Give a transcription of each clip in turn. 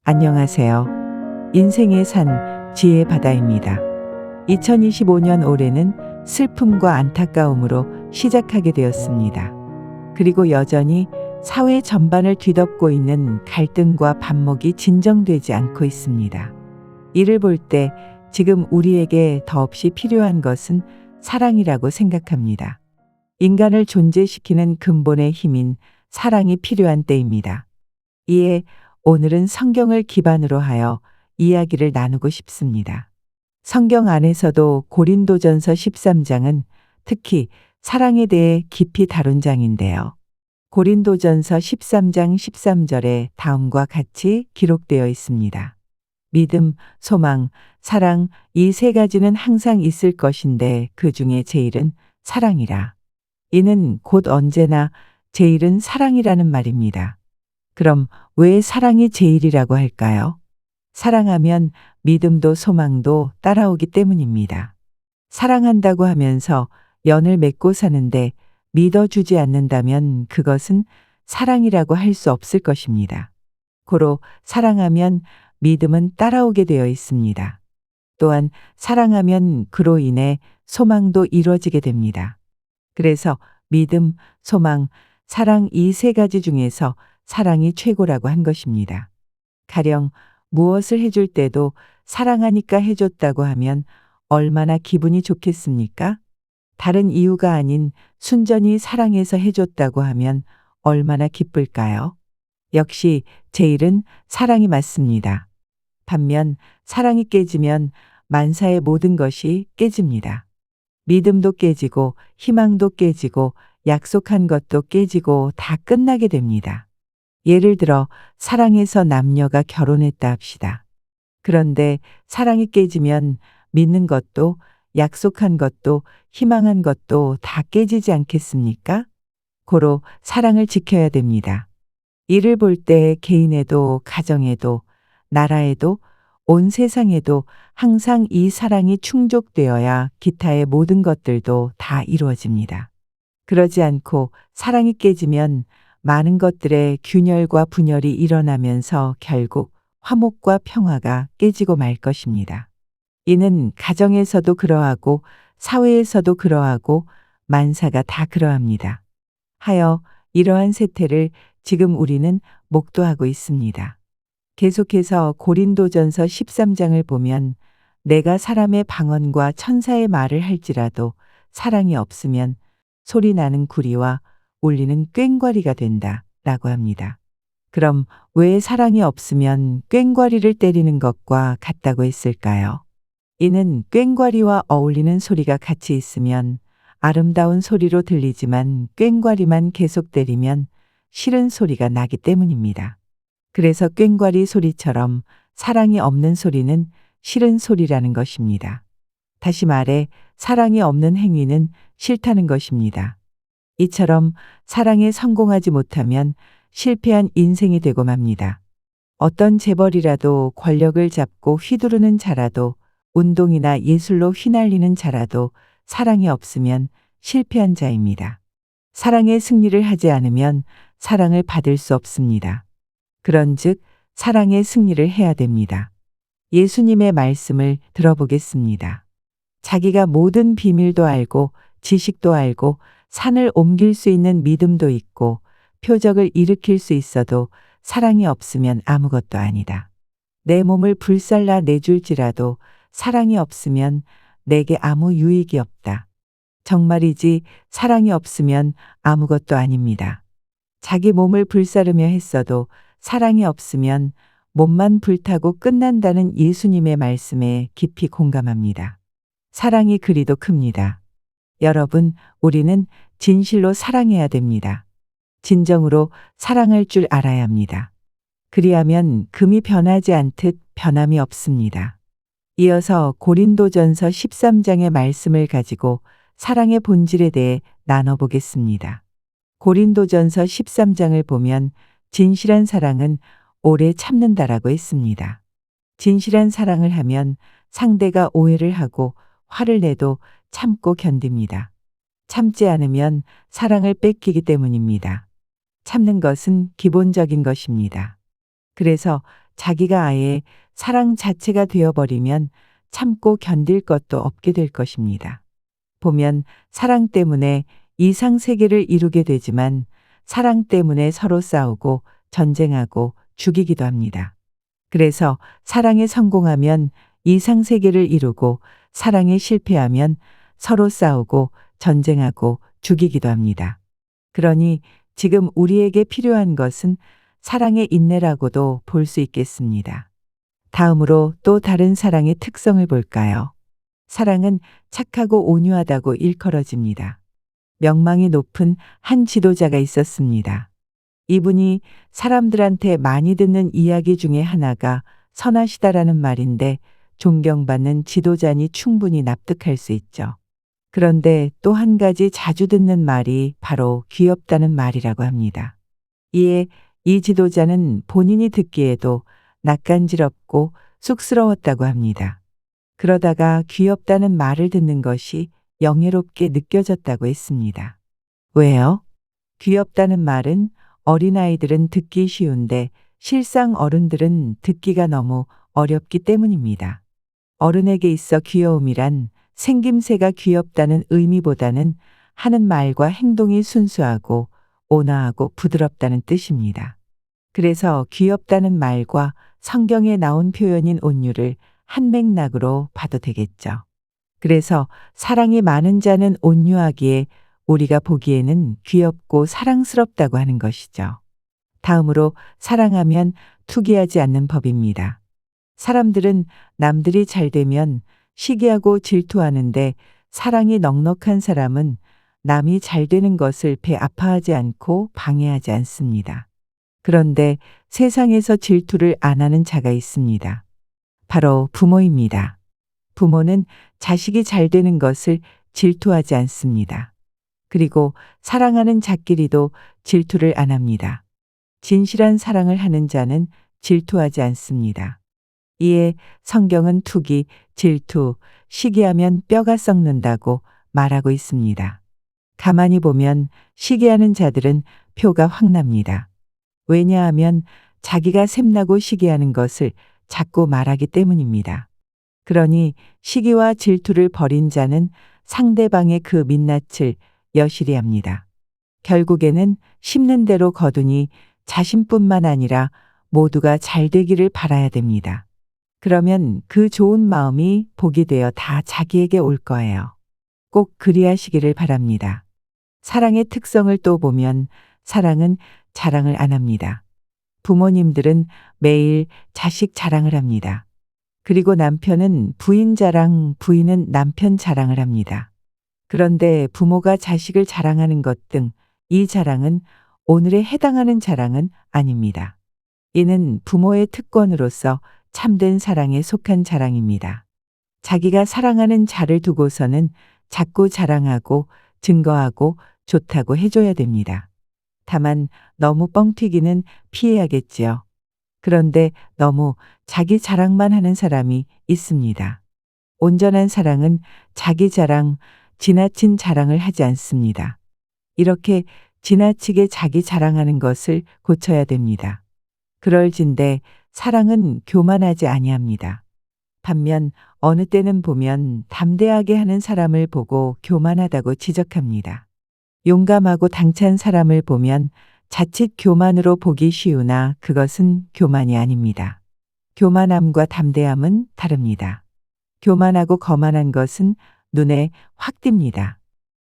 안녕하세요. 인생의 산, 지혜의 바다입니다. 2025년 올해는 슬픔과 안타까움으로 시작하게 되었습니다. 그리고 여전히 사회 전반을 뒤덮고 있는 갈등과 반목이 진정되지 않고 있습니다. 이를 볼 때 지금 우리에게 더없이 필요한 것은 사랑이라고 생각합니다. 인간을 존재시키는 근본의 힘인 사랑이 필요한 때입니다. 이에 오늘은 성경을 기반으로 하여 이야기를 나누고 싶습니다. 성경 안에서도 고린도전서 13장은 특히 사랑에 대해 깊이 다룬 장인데요. 고린도전서 13장 13절에 다음과 같이 기록되어 있습니다. 믿음, 소망, 사랑 이 세 가지는 항상 있을 것인데 그 중에 제일은 사랑이라. 이는 곧 언제나 제일은 사랑이라는 말입니다. 그럼 왜 사랑이 제일이라고 할까요? 사랑하면 믿음도 소망도 따라오기 때문입니다. 사랑한다고 하면서 연을 맺고 사는데 믿어주지 않는다면 그것은 사랑이라고 할 수 없을 것입니다. 고로 사랑하면 믿음은 따라오게 되어 있습니다. 또한 사랑하면 그로 인해 소망도 이루어지게 됩니다. 그래서 믿음, 소망, 사랑 이 세 가지 중에서 사랑이 최고라고 한 것입니다. 가령 무엇을 해줄 때도 사랑하니까 해줬다고 하면 얼마나 기분이 좋겠습니까? 다른 이유가 아닌 순전히 사랑해서 해줬다고 하면 얼마나 기쁠까요? 역시 제일은 사랑이 맞습니다. 반면 사랑이 깨지면 만사의 모든 것이 깨집니다. 믿음도 깨지고 희망도 깨지고 약속한 것도 깨지고 다 끝나게 됩니다. 예를 들어 사랑해서 남녀가 결혼했다 합시다. 그런데 사랑이 깨지면 믿는 것도 약속한 것도 희망한 것도 다 깨지지 않겠습니까? 고로 사랑을 지켜야 됩니다. 이를 볼 때 개인에도 가정에도 나라에도 온 세상에도 항상 이 사랑이 충족되어야 기타의 모든 것들도 다 이루어집니다. 그러지 않고 사랑이 깨지면 많은 것들의 균열과 분열이 일어나면서 결국 화목과 평화가 깨지고 말 것입니다. 이는 가정에서도 그러하고 사회에서도 그러하고 만사가 다 그러합니다. 하여 이러한 세태를 지금 우리는 목도하고 있습니다. 계속해서 고린도전서 13장을 보면 내가 사람의 방언과 천사의 말을 할지라도 사랑이 없으면 소리 나는 구리와 울리는 꽹과리가 된다 라고 합니다. 그럼 왜 사랑이 없으면 꽹과리를 때리는 것과 같다고 했을까요? 이는 꽹과리와 어울리는 소리가 같이 있으면 아름다운 소리로 들리지만 꽹과리만 계속 때리면 싫은 소리가 나기 때문입니다. 그래서 꽹과리 소리처럼 사랑이 없는 소리는 싫은 소리라는 것입니다. 다시 말해 사랑이 없는 행위는 싫다는 것입니다. 이처럼 사랑에 성공하지 못하면 실패한 인생이 되고 맙니다. 어떤 재벌이라도 권력을 잡고 휘두르는 자라도 운동이나 예술로 휘날리는 자라도 사랑이 없으면 실패한 자입니다. 사랑의 승리를 하지 않으면 사랑을 받을 수 없습니다. 그런즉 사랑의 승리를 해야 됩니다. 예수님의 말씀을 들어보겠습니다. 자기가 모든 비밀도 알고 지식도 알고 산을 옮길 수 있는 믿음도 있고 표적을 일으킬 수 있어도 사랑이 없으면 아무것도 아니다. 내 몸을 불살라 내줄지라도 사랑이 없으면 내게 아무 유익이 없다. 정말이지 사랑이 없으면 아무것도 아닙니다. 자기 몸을 불사르며 했어도 사랑이 없으면 몸만 불타고 끝난다는 예수님의 말씀에 깊이 공감합니다. 사랑이 그리도 큽니다. 여러분, 우리는 진실로 사랑해야 됩니다. 진정으로 사랑할 줄 알아야 합니다. 그리하면 금이 변하지 않듯 변함이 없습니다. 이어서 고린도전서 13장의 말씀을 가지고 사랑의 본질에 대해 나눠보겠습니다. 고린도전서 13장을 보면 진실한 사랑은 오래 참는다라고 했습니다. 진실한 사랑을 하면 상대가 오해를 하고 화를 내도 참고 견딥니다. 참지 않으면 사랑을 뺏기기 때문입니다. 참는 것은 기본적인 것입니다. 그래서 자기가 아예 사랑 자체가 되어버리면 참고 견딜 것도 없게 될 것입니다. 보면 사랑 때문에 이상 세계를 이루게 되지만 사랑 때문에 서로 싸우고 전쟁하고 죽이기도 합니다. 그래서 사랑에 성공하면 이상 세계를 이루고 사랑에 실패하면 서로 싸우고 전쟁하고 죽이기도 합니다. 그러니 지금 우리에게 필요한 것은 사랑의 인내라고도 볼 수 있겠습니다. 다음으로 또 다른 사랑의 특성을 볼까요? 사랑은 착하고 온유하다고 일컬어집니다. 명망이 높은 한 지도자가 있었습니다. 이분이 사람들한테 많이 듣는 이야기 중에 하나가 선하시다라는 말인데 존경받는 지도자니 충분히 납득할 수 있죠. 그런데 또 한 가지 자주 듣는 말이 바로 귀엽다는 말이라고 합니다. 이에 이 지도자는 본인이 듣기에도 낯간지럽고 쑥스러웠다고 합니다. 그러다가 귀엽다는 말을 듣는 것이 영예롭게 느껴졌다고 했습니다. 왜요? 귀엽다는 말은 어린아이들은 듣기 쉬운데 실상 어른들은 듣기가 너무 어렵기 때문입니다. 어른에게 있어 귀여움이란 생김새가 귀엽다는 의미보다는 하는 말과 행동이 순수하고 온화하고 부드럽다는 뜻입니다. 그래서 귀엽다는 말과 성경에 나온 표현인 온유를 한 맥락으로 봐도 되겠죠. 그래서 사랑이 많은 자는 온유하기에 우리가 보기에는 귀엽고 사랑스럽다고 하는 것이죠. 다음으로 사랑하면 투기하지 않는 법입니다. 사람들은 남들이 잘 되면 시기하고 질투하는데 사랑이 넉넉한 사람은 남이 잘 되는 것을 배 아파하지 않고 방해하지 않습니다. 그런데 세상에서 질투를 안 하는 자가 있습니다. 바로 부모입니다. 부모는 자식이 잘 되는 것을 질투하지 않습니다. 그리고 사랑하는 자끼리도 질투를 안 합니다. 진실한 사랑을 하는 자는 질투하지 않습니다. 이에 성경은 투기, 질투, 시기하면 뼈가 썩는다고 말하고 있습니다. 가만히 보면 시기하는 자들은 표가 확 납니다. 왜냐하면 자기가 샘나고 시기하는 것을 자꾸 말하기 때문입니다. 그러니 시기와 질투를 버린 자는 상대방의 그 민낯을 여실히 합니다. 결국에는 심는 대로 거두니 자신뿐만 아니라 모두가 잘 되기를 바라야 됩니다. 그러면 그 좋은 마음이 복이 되어 다 자기에게 올 거예요. 꼭 그리하시기를 바랍니다. 사랑의 특성을 또 보면 사랑은 자랑을 안 합니다. 부모님들은 매일 자식 자랑을 합니다. 그리고 남편은 부인 자랑, 부인은 남편 자랑을 합니다. 그런데 부모가 자식을 자랑하는 것 등 이 자랑은 오늘에 해당하는 자랑은 아닙니다. 이는 부모의 특권으로서 참된 사랑에 속한 자랑입니다. 자기가 사랑하는 자를 두고서는 자꾸 자랑하고 증거하고 좋다고 해줘야 됩니다. 다만 너무 뻥튀기는 피해야겠지요. 그런데 너무 자기 자랑만 하는 사람이 있습니다. 온전한 사랑은 자기 자랑, 지나친 자랑을 하지 않습니다. 이렇게 지나치게 자기 자랑하는 것을 고쳐야 됩니다. 그럴진대 사랑은 교만하지 아니합니다. 반면 어느 때는 보면 담대하게 하는 사람을 보고 교만하다고 지적합니다. 용감하고 당찬 사람을 보면 자칫 교만으로 보기 쉬우나 그것은 교만이 아닙니다. 교만함과 담대함은 다릅니다. 교만하고 거만한 것은 눈에 확 띕니다.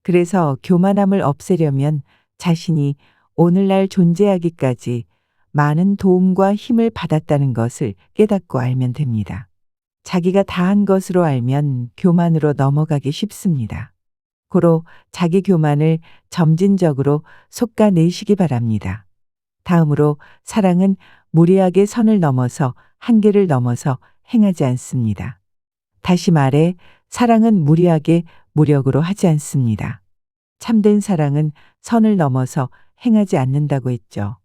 그래서 교만함을 없애려면 자신이 오늘날 존재하기까지 많은 도움과 힘을 받았다는 것을 깨닫고 알면 됩니다. 자기가 다한 것으로 알면 교만으로 넘어가기 쉽습니다. 고로 자기 교만을 점진적으로 솎아내시기 바랍니다. 다음으로 사랑은 무리하게 선을 넘어서 한계를 넘어서 행하지 않습니다. 다시 말해 사랑은 무리하게 무력으로 하지 않습니다. 참된 사랑은 선을 넘어서 행하지 않는다고 했죠.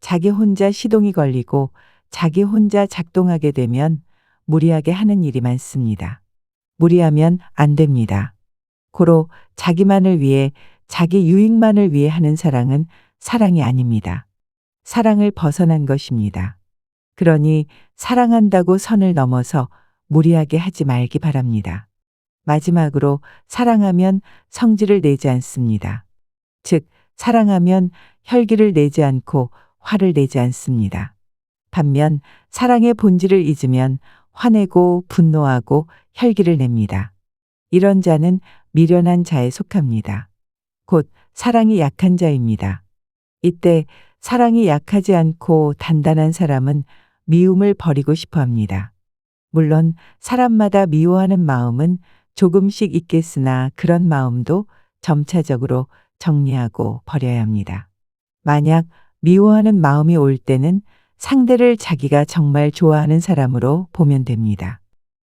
자기 혼자 시동이 걸리고 자기 혼자 작동하게 되면 무리하게 하는 일이 많습니다. 무리하면 안 됩니다. 고로 자기만을 위해 자기 유익만을 위해 하는 사랑은 사랑이 아닙니다. 사랑을 벗어난 것입니다. 그러니 사랑한다고 선을 넘어서 무리하게 하지 말기 바랍니다. 마지막으로 사랑하면 성질을 내지 않습니다. 즉, 사랑하면 혈기를 내지 않고 화를 내지 않습니다. 반면 사랑의 본질을 잊으면 화내고 분노하고 혈기를 냅니다. 이런 자는 미련한 자에 속합니다. 곧 사랑이 약한 자입니다. 이때 사랑이 약하지 않고 단단한 사람은 미움을 버리고 싶어 합니다. 물론 사람마다 미워하는 마음은 조금씩 있겠으나 그런 마음도 점차적으로 정리하고 버려야 합니다. 만약 미워하는 마음이 올 때는 상대를 자기가 정말 좋아하는 사람으로 보면 됩니다.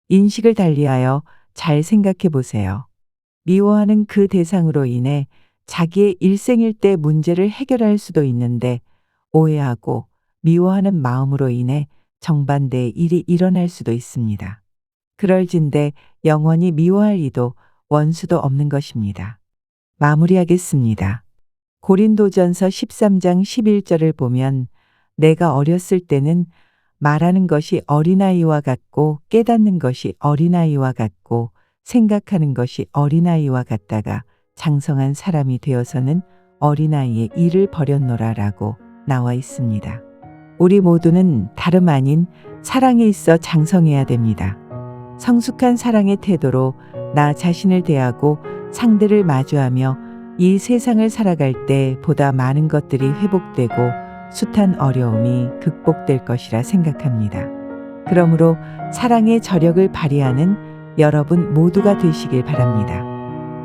인식을 달리하여 잘 생각해 보세요. 미워하는 그 대상으로 인해 자기의 일생일대 문제를 해결할 수도 있는데 오해하고 미워하는 마음으로 인해 정반대의 일이 일어날 수도 있습니다. 그럴진데 영원히 미워할 이도 원수도 없는 것입니다. 마무리하겠습니다. 고린도전서 13장 11절을 보면 내가 어렸을 때는 말하는 것이 어린아이와 같고 깨닫는 것이 어린아이와 같고 생각하는 것이 어린아이와 같다가 장성한 사람이 되어서는 어린아이의 일을 버렸노라라고 나와 있습니다. 우리 모두는 다름 아닌 사랑에 있어 장성해야 됩니다. 성숙한 사랑의 태도로 나 자신을 대하고 상대를 마주하며 이 세상을 살아갈 때 보다 많은 것들이 회복되고 숱한 어려움이 극복될 것이라 생각합니다. 그러므로 사랑의 저력을 발휘하는 여러분 모두가 되시길 바랍니다.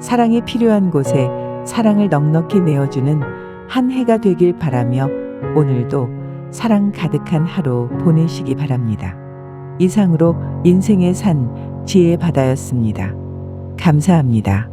사랑이 필요한 곳에 사랑을 넉넉히 내어주는 한 해가 되길 바라며 오늘도 사랑 가득한 하루 보내시기 바랍니다. 이상으로 인생의 산 지혜의 바다였습니다. 감사합니다.